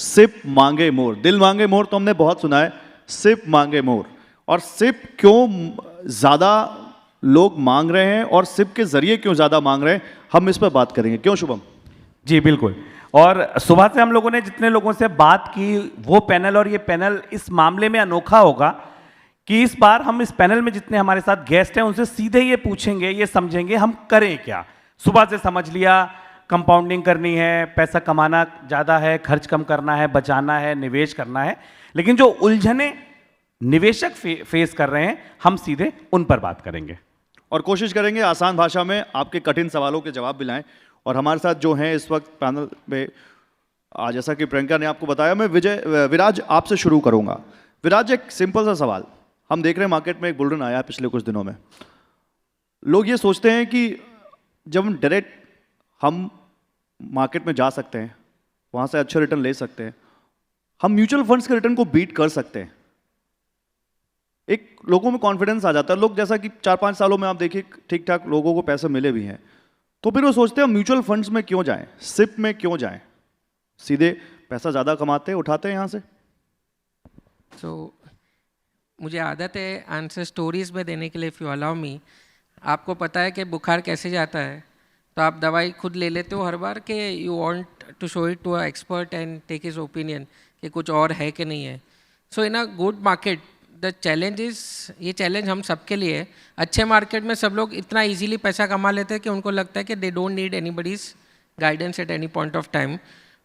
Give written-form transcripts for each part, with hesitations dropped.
SIP मांगे मोर, दिल मांगे मोर तो हमने बहुत सुना है, सिप मांगे मोर। और सिप क्यों ज्यादा लोग मांग रहे हैं और सिप के जरिए क्यों ज्यादा मांग रहे हैं, हम इस पर बात करेंगे। क्यों शुभम? जी बिल्कुल। और सुबह से हम लोगों ने जितने लोगों से बात की, वो पैनल और ये पैनल इस मामले में अनोखा होगा कि इस बार हम इस पैनल में जितने हमारे साथ गेस्ट हैं उनसे सीधे ये पूछेंगे, ये समझेंगे हम करें क्या। सुबह से समझ लिया कंपाउंडिंग करनी है, पैसा कमाना ज़्यादा है, खर्च कम करना है, बचाना है, निवेश करना है, लेकिन जो उलझने निवेशक फेस कर रहे हैं हम सीधे उन पर बात करेंगे और कोशिश करेंगे आसान भाषा में आपके कठिन सवालों के जवाब दिलाएं। और हमारे साथ जो हैं इस वक्त पैनल में, आज जैसा कि प्रियंका ने आपको बताया, मैं विराज आपसे शुरू करूंगा। विराज, एक सिंपल सा सवाल, हम देख रहे हैं मार्केट में एक बुलरन आया पिछले कुछ दिनों में, लोग ये सोचते हैं कि जब हम डायरेक्ट हम मार्केट में जा सकते हैं, वहां से अच्छे रिटर्न ले सकते हैं, हम म्यूचुअल फंड्स के रिटर्न को बीट कर सकते हैं, एक लोगों में कॉन्फिडेंस आ जाता है। लोग जैसा कि 4-5 सालों में आप देखिए ठीक ठाक लोगों को पैसे मिले भी हैं, तो फिर वो सोचते हैं म्यूचुअल फंड्स में क्यों जाएं, सिप में क्यों जाएं, सीधे पैसा ज़्यादा कमाते हैं, उठाते हैं यहाँ से। मुझे आदत है आंसर स्टोरीज में देने के लिए, इफ़ यू अलाउ मी। आपको पता है कि बुखार कैसे जाता है, तो आप दवाई खुद ले लेते हो हर बार कि you want to show it to a expert and take his opinion कि कुछ और है कि नहीं है। So in a good market the challenge is, ये चैलेंज हम सबके लिए है। अच्छे मार्केट में सब लोग इतना इजीली पैसा कमा लेते हैं कि उनको लगता है कि they don't need anybody's guidance at any point of time.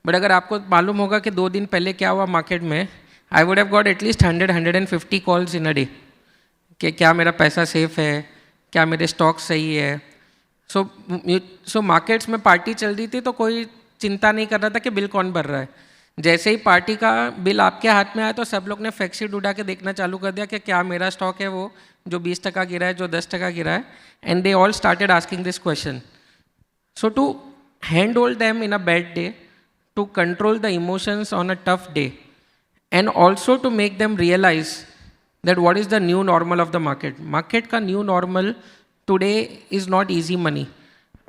But अगर आपको मालूम होगा कि 2 दिन पहले क्या हुआ मार्केट में, I would have got at least 100-150 calls in a day कि क्या मेरा पैसा सेफ है, क्या मेरे स्टॉक सही है। सो मार्केट्स में पार्टी चल रही थी तो कोई चिंता नहीं कर रहा था कि बिल कौन भर रहा है। जैसे ही पार्टी का बिल आपके हाथ में आया तो सब लोग ने फैक्ट शीट उठा के देखना चालू कर दिया कि क्या मेरा स्टॉक है वो जो 20% गिरा है, जो 10% गिरा है, and they all started asking this question. So to hand hold them in a bad day, to control the emotions on a tough day, and also to make them realize that what is the new normal of the market. Market का new normal today is not easy money.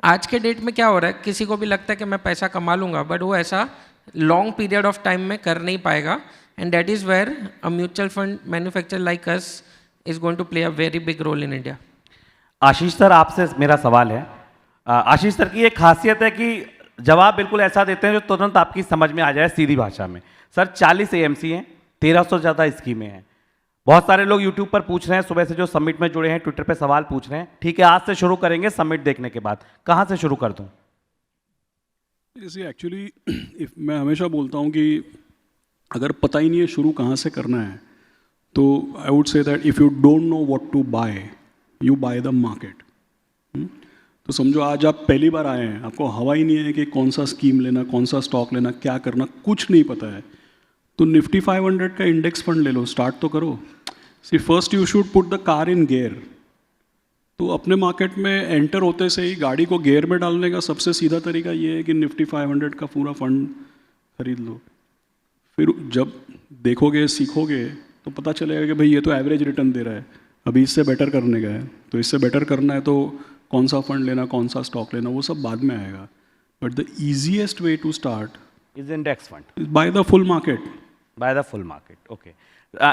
आज के date में क्या हो रहा है, किसी को भी लगता है कि मैं पैसा कमा लूँगा, बट वो ऐसा लॉन्ग पीरियड ऑफ टाइम में कर नहीं पाएगा, and that is where a mutual fund manufacture like us is going to play a very big role in India. Ashish sir, आपसे मेरा सवाल है। आशीष सर की एक खासियत है कि जवाब बिल्कुल ऐसा देते हैं जो तुरंत आपकी समझ में आ जाए सीधी भाषा में। सर 40 AMC हैं, 1300 से ज़्यादा स्कीमें हैं। बहुत सारे लोग यूट्यूब पर पूछ रहे हैं, सुबह से जो समिट में जुड़े हैं ट्विटर पे सवाल पूछ रहे हैं। ठीक है, आज से शुरू करेंगे समिट देखने के बाद, कहाँ से शुरू कर दूं? जैसे एक्चुअली मैं हमेशा बोलता हूँ कि अगर पता ही नहीं है शुरू कहाँ से करना है, तो I would say that if you don't know what to buy, you buy the market. तो समझो आज आप पहली बार आए हैं, आपको हवा ही नहीं है कि कौन सा स्कीम लेना, कौन सा स्टॉक लेना, क्या करना, कुछ नहीं पता है, तो निफ्टी 500 का इंडेक्स फंड ले लो, स्टार्ट तो करो। See first you should put the car in gear. तो अपने मार्केट में एंटर होते से ही गाड़ी को गियर में डालने का सबसे सीधा तरीका ये है कि निफ्टी 500 का पूरा फंड खरीद लो। फिर जब देखोगे, सीखोगे, तो पता चलेगा कि भाई ये तो एवरेज रिटर्न दे रहा है, अभी इससे बेटर करने का है, तो इससे बेटर करना है तो कौन सा फंड लेना, कौन सा स्टॉक लेना, वो सब बाद में आएगा। But the easiest way to start is index fund buy the full market. Buy the full market, okay.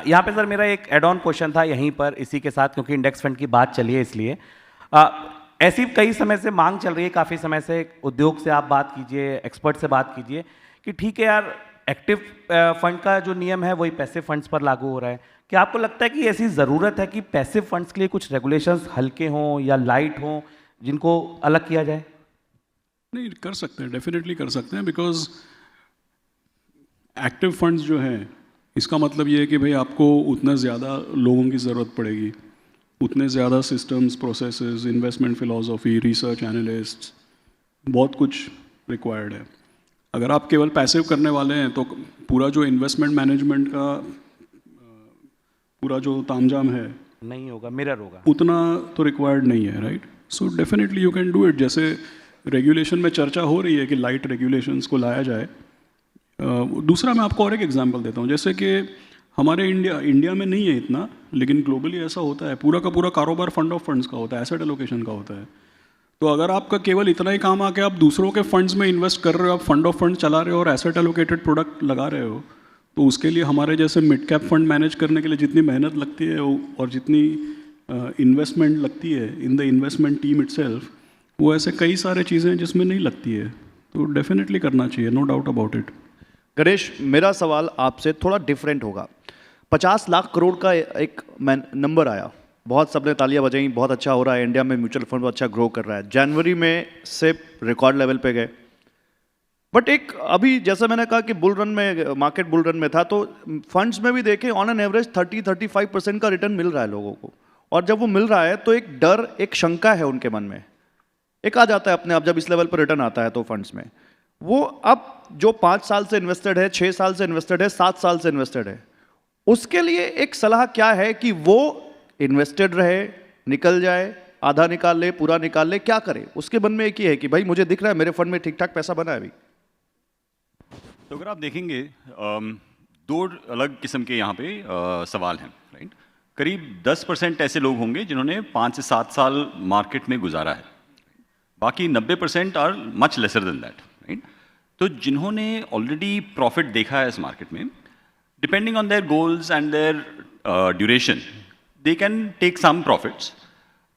यहाँ पे सर मेरा एक एड ऑन क्वेश्चन था यहीं पर इसी के साथ, क्योंकि इंडेक्स फंड की बात चली है इसलिए। ऐसी कई समय से मांग चल रही है, काफ़ी समय से, उद्योग से आप बात कीजिए, एक्सपर्ट से बात कीजिए कि ठीक है यार, एक्टिव फंड का जो नियम है वही पैसिव फंड्स पर लागू हो रहा है। क्या आपको लगता है कि ऐसी ज़रूरत है कि पैसिव फंड्स के लिए कुछ रेगुलेशंस हल्के हों या लाइट हों जिनको अलग किया जाए? नहीं, कर सकते हैं, डेफिनेटली कर सकते हैं, बिकॉज एक्टिव फंड्स जो हैं, इसका मतलब ये है कि भाई आपको उतना ज़्यादा लोगों की ज़रूरत पड़ेगी, उतने ज़्यादा systems, processes, investment philosophy, research analyst, बहुत कुछ रिक्वायर्ड है। अगर आप केवल पैसिव करने वाले हैं तो पूरा जो इन्वेस्टमेंट मैनेजमेंट का पूरा जो तामझाम है नहीं होगा, मिरर होगा, उतना तो रिक्वायर्ड नहीं है, right. So definitely you can do it. जैसे रेगुलेशन में चर्चा हो रही है कि लाइट रेगुलेशंस को लाया जाए। दूसरा मैं आपको और एक एग्जांपल देता हूँ, जैसे कि हमारे इंडिया में नहीं है इतना, लेकिन ग्लोबली ऐसा होता है, पूरा का पूरा कारोबार फंड ऑफ फंड्स का होता है, एसेट एलोकेशन का होता है। तो अगर आपका केवल इतना ही काम आके आप दूसरों के फंड्स में इन्वेस्ट कर रहे हो, आप फंड ऑफ फंड चला रहे हो और एसेट एलोकेटेड प्रोडक्ट लगा रहे हो, तो उसके लिए हमारे जैसे मिड कैप फंड मैनेज करने के लिए जितनी मेहनत लगती है और जितनी इन्वेस्टमेंट लगती है in the investment team itself, वो ऐसे कई सारे चीज़ें हैं जिसमें नहीं लगती है, तो डेफिनेटली करना चाहिए, no doubt about it. Ganesh, मेरा सवाल आपसे थोड़ा डिफरेंट होगा। 50 लाख करोड़ का एक नंबर आया, बहुत सबने तालियां बजाई, बहुत अच्छा हो रहा है, इंडिया में म्यूचुअल फंड अच्छा ग्रो कर रहा है। जनवरी में सिप रिकॉर्ड लेवल पे गए, बट एक अभी जैसे मैंने कहा कि बुल रन में, मार्केट बुल रन में था, तो फंड्स में भी देखें ऑन एन एवरेज 30-35% का रिटर्न मिल रहा है लोगों को। और जब वो मिल रहा है तो एक डर, एक शंका है उनके मन में, एक आ जाता है अपने आप जब इस लेवल पर रिटर्न आता है तो फंड्स में। वो अब जो 5 साल से इन्वेस्टेड है, 6 साल से इन्वेस्टेड है, 7 साल से इन्वेस्टेड है, उसके लिए एक सलाह क्या है कि वो इन्वेस्टेड रहे, निकल जाए, आधा निकाल ले, पूरा निकाल ले, क्या करे? उसके मन में एक ही है कि भाई मुझे दिख रहा है मेरे फंड में ठीक ठाक पैसा बना है अभी। तो अगर आप देखेंगे दो अलग किस्म के यहाँ पे सवाल हैं, राइट। करीब 10% ऐसे लोग होंगे जिन्होंने 5 से 7 साल मार्केट में गुजारा है, बाकी 90% are much lesser than that, right. तो जिन्होंने ऑलरेडी प्रॉफिट देखा है इस मार्केट में, depending on their goals and their duration, they can take some profits,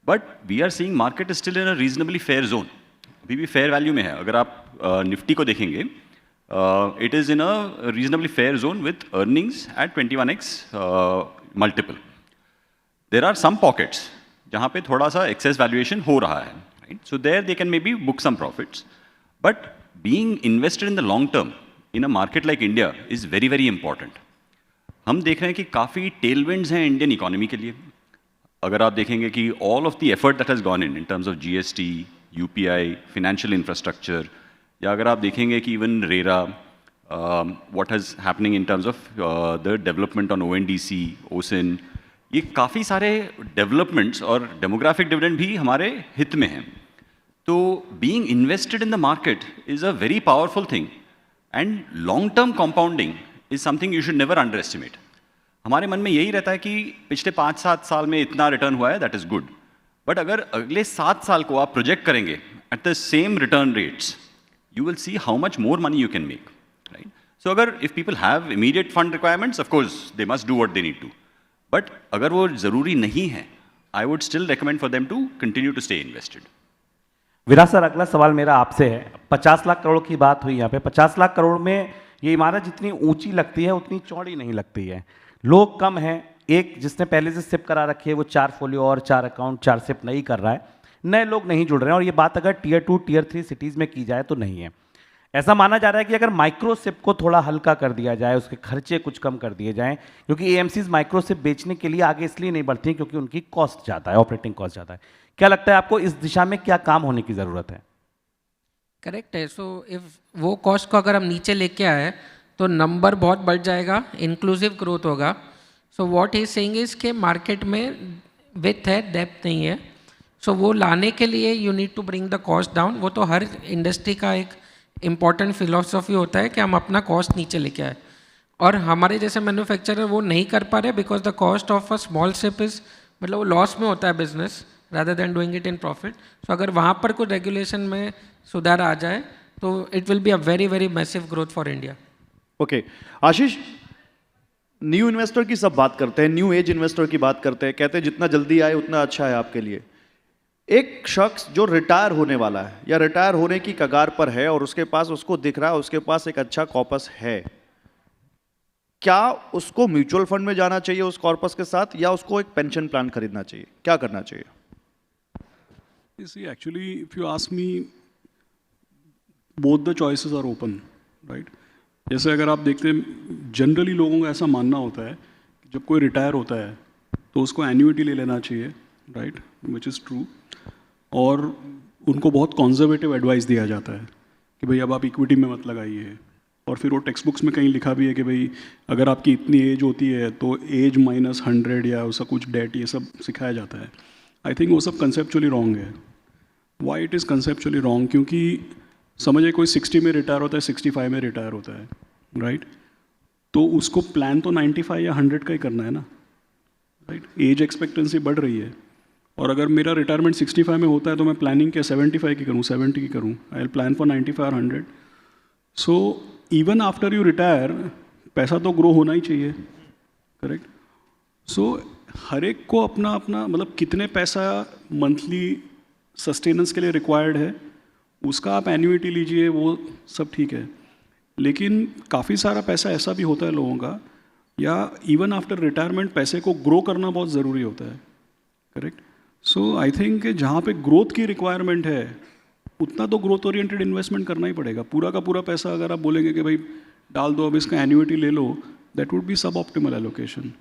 but we are seeing market is still in a reasonably fair zone. अभी भी fair value में है। अगर आप निफ्टी को देखेंगे, it is in a reasonably fair zone with earnings at 21x multiple. There are some pockets जहाँ पे थोड़ा सा excess valuation हो रहा है, right? So there they can maybe book some profits, but being invested in the long term in a market like India is very very important. हम देख रहे हैं कि काफ़ी टेलविंड्स हैं इंडियन इकोनॉमी के लिए। अगर आप देखेंगे कि all of the effort that has gone in terms of GST, UPI, financial infrastructure, या अगर आप देखेंगे कि even RERA, what has happening in terms of the development on ONDC, OCEN, ये काफ़ी सारे डेवलपमेंट्स और डेमोग्राफिक डिविडेंड भी हमारे हित में हैं। तो being invested in the market is a very powerful thing, and long term compounding is something you should never under estimate. हमारे मन में यही रहता है कि पिछले 5-7 साल में इतना रिटर्न हुआ है, दैट इज गुड, बट अगर अगले 7 साल को आप प्रोजेक्ट करेंगे at the same return rates, you will see how much more money you can make, right. So अगर if people have immediate fund requirements, of course they must do what they need to, but अगर वो जरूरी नहीं है, I would still recommend for them to continue to stay invested. Viraj sir, अगला सवाल मेरा आपसे है। 50 लाख करोड़ की बात हुई यहाँ पे। 50 लाख करोड़ में ये इमारत जितनी ऊंची लगती है उतनी चौड़ी नहीं लगती है। लोग कम हैं, एक जिसने पहले से सिप करा रखी है वो 4 फोलियो और 4 अकाउंट 4 सिप नहीं कर रहा है, नए लोग नहीं जुड़ रहे हैं, और ये बात अगर टियर 2 टियर 3 सिटीज़ में की जाए तो नहीं है। ऐसा माना जा रहा है कि अगर माइक्रो सिप को थोड़ा हल्का कर दिया जाए, उसके खर्चे कुछ कम कर दिए जाएं, क्योंकि एएमसीज माइक्रो सिप बेचने के लिए आगे इसलिए नहीं बढ़ती क्योंकि उनकी कॉस्ट ज़्यादा है, ऑपरेटिंग कॉस्ट ज़्यादा है। क्या लगता है आपको इस दिशा में क्या काम होने की ज़रूरत है? करेक्ट है। सो इफ वो कॉस्ट को अगर हम नीचे लेके आए तो नंबर बहुत बढ़ जाएगा, इंक्लूसिव ग्रोथ होगा। So what he saying is के मार्केट में विथ है, डेप्थ नहीं है। सो वो लाने के लिए you need to bring the cost down. वो तो हर इंडस्ट्री का एक इम्पॉर्टेंट फिलोसफी होता है कि हम अपना कॉस्ट नीचे लेके आए, और हमारे जैसे मैन्युफैक्चरर वो नहीं कर पा रहे because the cost of a small ship is, मतलब वो लॉस में होता है business rather than doing it in profit. So अगर वहाँ पर कोई रेगुलेशन में सुधार आ जाए तो it will be a very very massive growth for India. Okay Ashish, new investor की सब बात करते हैं, न्यू एज इन्वेस्टर की बात करते हैं, कहते हैं जितना जल्दी आए उतना अच्छा है आपके लिए। एक शख्स जो रिटायर होने वाला है या रिटायर होने की कगार पर है और उसके पास, उसको दिख रहा है उसके पास एक अच्छा कॉर्पस है, क्या उसको म्यूचुअल फंड में जाना चाहिए उस कॉर्पस के साथ, या उसको एक पेंशन प्लान खरीदना चाहिए? क्या करना चाहिए? See, actually, if you ask me, both the choices are open, right? जैसे अगर आप देखते हैं, जनरली लोगों का ऐसा मानना होता है कि जब कोई रिटायर होता है तो उसको एन्युइटी ले लेना चाहिए, राइट, विच इज़ ट्रू। और उनको बहुत कॉन्जर्वेटिव एडवाइस दिया जाता है कि भाई अब आप इक्विटी में मत लगाइए, और फिर वो टेक्स्ट बुक्स में कहीं लिखा भी है कि भाई अगर आपकी इतनी एज होती है तो एज -100 या उसका कुछ डेट, ये सब सिखाया जाता है। आई थिंक वो सब कंसेप्चुअली रॉन्ग है। Why it is conceptually wrong? क्योंकि समझिए कोई 60 में रिटायर होता है, 65 में रिटायर होता है, राइट, तो उसको प्लान तो 95 या 100 का ही करना है ना, राइट। एज एक्सपेक्टेंसी बढ़ रही है और अगर मेरा रिटायरमेंट 65 में होता है तो मैं प्लानिंग क्या 75 की करूँ, 70 की करूँ, आई विल प्लान फॉर 95 और 100. So even after you retire पैसा तो ग्रो होना ही चाहिए, करेक्ट. सो हर एक को अपना अपना मतलब कितने पैसा मंथली सस्टेनेंस के लिए रिक्वायर्ड है उसका आप एन्युइटी लीजिए, वो सब ठीक है. लेकिन काफ़ी सारा पैसा ऐसा भी होता है लोगों का, या इवन आफ्टर रिटायरमेंट पैसे को ग्रो करना बहुत ज़रूरी होता है, करेक्ट. सो आई थिंक जहाँ पे ग्रोथ की रिक्वायरमेंट है उतना तो ग्रोथ ओरिएंटेड इन्वेस्टमेंट करना ही पड़ेगा. पूरा का पूरा पैसा अगर आप बोलेंगे कि भाई डाल दो अब इसका एन्युइटी ले लो, दैट वुड बी सब ऑप्टिमल एलोकेशन.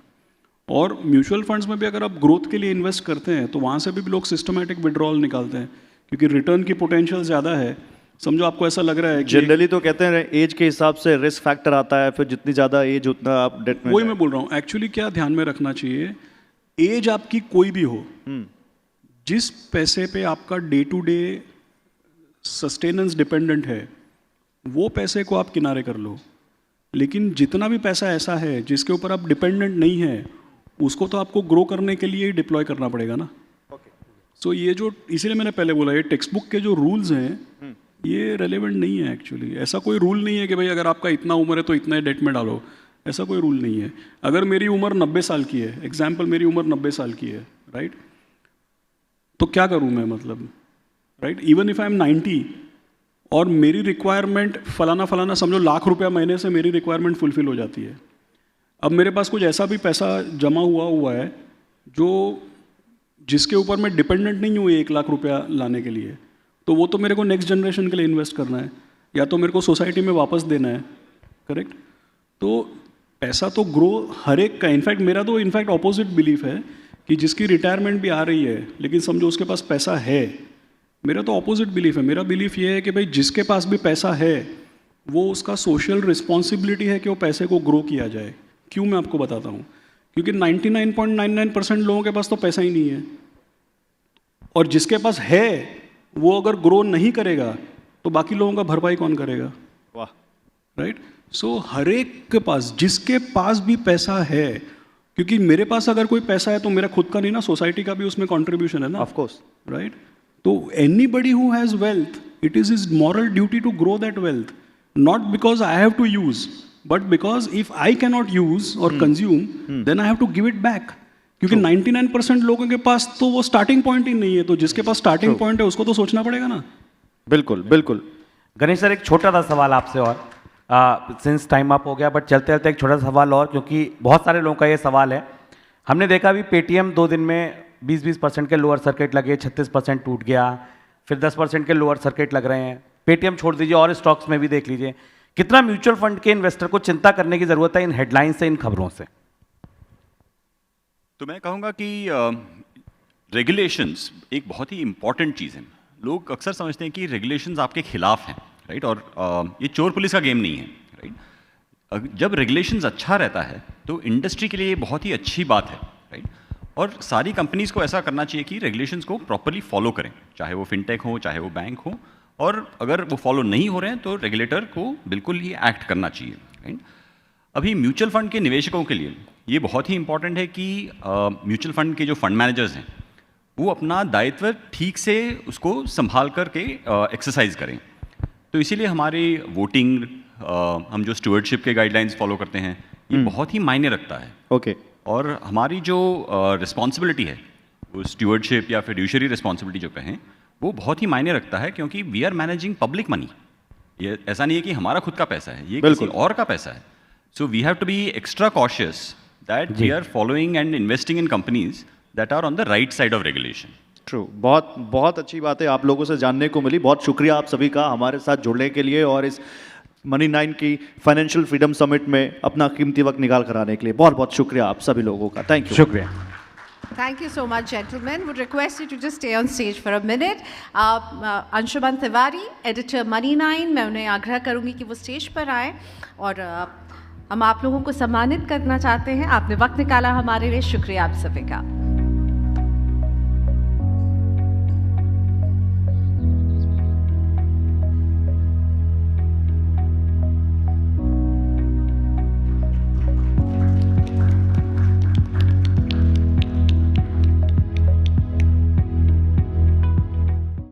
और म्यूचुअल फंड्स में भी अगर आप ग्रोथ के लिए इन्वेस्ट करते हैं तो वहाँ से भी लोग सिस्टमैटिक विड्रॉल निकालते हैं क्योंकि रिटर्न की पोटेंशियल ज़्यादा है. समझो आपको ऐसा लग रहा है कि जनरली तो कहते हैं एज के हिसाब से रिस्क फैक्टर आता है, फिर जितनी ज़्यादा एज उतना आप डेट में. वही मैं बोल रहा हूँ. एक्चुअली क्या ध्यान में रखना चाहिए, एज आपकी कोई भी हो, जिस पैसे पे आपका day to day sustenance dependent है वो पैसे को आप किनारे कर लो. लेकिन जितना भी पैसा ऐसा है जिसके ऊपर आप डिपेंडेंट नहीं है उसको तो आपको ग्रो करने के लिए ही डिप्लॉय करना पड़ेगा ना. सो ये जो इसीलिए मैंने पहले बोला ये टेक्स्ट बुक के जो रूल्स हैं ये रेलेवेंट नहीं है एक्चुअली. ऐसा कोई रूल नहीं है कि भाई अगर आपका इतना उम्र है तो इतना डेट में डालो, ऐसा कोई रूल नहीं है. अगर मेरी उम्र 90 साल की है, एग्जाम्पल मेरी उम्र 90 साल की है, राइट, तो क्या करूँ मैं, मतलब right, even if I am 90 और मेरी रिक्वायरमेंट फलाना फलाना समझो ₹1,00,000 महीने से मेरी रिक्वायरमेंट फुलफिल हो जाती है. अब मेरे पास कुछ ऐसा भी पैसा जमा हुआ है जो जिसके ऊपर मैं डिपेंडेंट नहीं हूँ ₹1,00,000 लाने के लिए, तो वो तो मेरे को नेक्स्ट जनरेशन के लिए इन्वेस्ट करना है या तो मेरे को सोसाइटी में वापस देना है, करेक्ट. तो पैसा तो ग्रो हर एक का, इनफैक्ट मेरा तो इनफैक्ट ऑपोजिट बिलीफ है कि जिसकी रिटायरमेंट भी आ रही है लेकिन समझो उसके पास पैसा है, मेरा तो ऑपोजिट बिलीफ है. मेरा बिलीफ ये है कि भाई जिसके पास भी पैसा है वो उसका सोशल रिस्पॉन्सिबिलिटी है कि वो पैसे को ग्रो किया जाए. क्यों, मैं आपको बताता हूँ. क्योंकि 99.99% लोगों के पास तो पैसा ही नहीं है, और जिसके पास है वो अगर ग्रो नहीं करेगा तो बाकी लोगों का भरपाई कौन करेगा. वाह. राइट. सो हर एक के पास, जिसके पास भी पैसा है, क्योंकि मेरे पास अगर कोई पैसा है तो मेरा खुद का नहीं ना, सोसाइटी का भी उसमें कंट्रीब्यूशन है ना. Of course. राइट. तो anybody who has wealth, it is his moral duty to grow that wealth, not because I have to use, but because if I can not use और consume then I have to give it back. क्योंकि 99% लोगों के पास तो वो starting point ही नहीं है, तो जिसके पास स्टार्टिंग पॉइंट है उसको तो सोचना पड़ेगा ना. बिल्कुल बिल्कुल. गणेश सर, एक छोटा सा सवाल आपसे और सिंस टाइम अप हो गया, बट चलते चलते एक छोटा सा सवाल और, क्योंकि बहुत सारे लोगों का ये सवाल है. हमने देखा अभी पेटीएम 2 दिन में 20% के लोअर सर्किट लगे, 36% टूट गया, फिर 10% के लोअर सर्किट लग रहे हैं. पेटीएम छोड़ दीजिए और स्टॉक्स में भी देख लीजिए. कितना म्यूचुअल फंड के इन्वेस्टर को चिंता करने की जरूरत है इन हेडलाइन से, इन खबरों से? तो मैं कहूँगा कि रेगुलेशंस एक बहुत ही इंपॉर्टेंट चीज़ है. लोग अक्सर समझते हैं कि रेगुलेशंस आपके खिलाफ हैं, राइट, और ये चोर पुलिस का गेम नहीं है, राइट. जब रेगुलेशंस अच्छा रहता है तो इंडस्ट्री के लिए ये बहुत ही अच्छी बात है, राइट. और सारी कंपनीज को ऐसा करना चाहिए कि रेगुलेशंस को प्रॉपरली फॉलो करें, चाहे वो फिनटेक हो, चाहे वो बैंक हो. और अगर वो फॉलो नहीं हो रहे हैं तो रेगुलेटर को बिल्कुल ही एक्ट करना चाहिए, राइट. अभी म्यूचुअल फंड के निवेशकों के लिए ये बहुत ही इंपॉर्टेंट है कि म्यूचुअल फंड के जो फंड मैनेजर्स हैं वो अपना दायित्व ठीक से उसको संभाल करके एक्सरसाइज करें. तो इसीलिए हमारी वोटिंग, हम जो स्टुअर्डशिप के गाइडलाइंस फॉलो करते हैं, ये बहुत ही मायने रखता है. ओके. और हमारी जो रिस्पॉन्सिबिलिटी है, वो स्टुअर्डशिप या फिड्यूशियरी रिस्पॉन्सिबिलिटी जो कहें, वो बहुत ही मायने रखता है, क्योंकि we are managing public money. ये ऐसा नहीं है कि हमारा खुद का पैसा है, ये किसी और का पैसा है. So we have to be extra cautious that we are following and investing in companies that are on the right side of regulation. True. बहुत बहुत अच्छी बात है, आप लोगों से जानने को मिली. बहुत शुक्रिया आप सभी का हमारे साथ जुड़ने के लिए और इस मनी 9 की फाइनेंशियल फ्रीडम समिट में अपना कीमती वक्त निकाल कर आने के लिए. बहुत बहुत शुक्रिया आप सभी लोगों का. Thank you. शुक्रिया. Thank you so much, gentlemen. Would request you to just stay on stage for a minute. Anshuman Tiwari, editor money 9, मैं उन्हें आग्रह करूंगी कि वो स्टेज पर आए और हम आप लोगों को सम्मानित करना चाहते हैं. आपने वक्त निकाला हमारे लिए, शुक्रिया आप सभी का.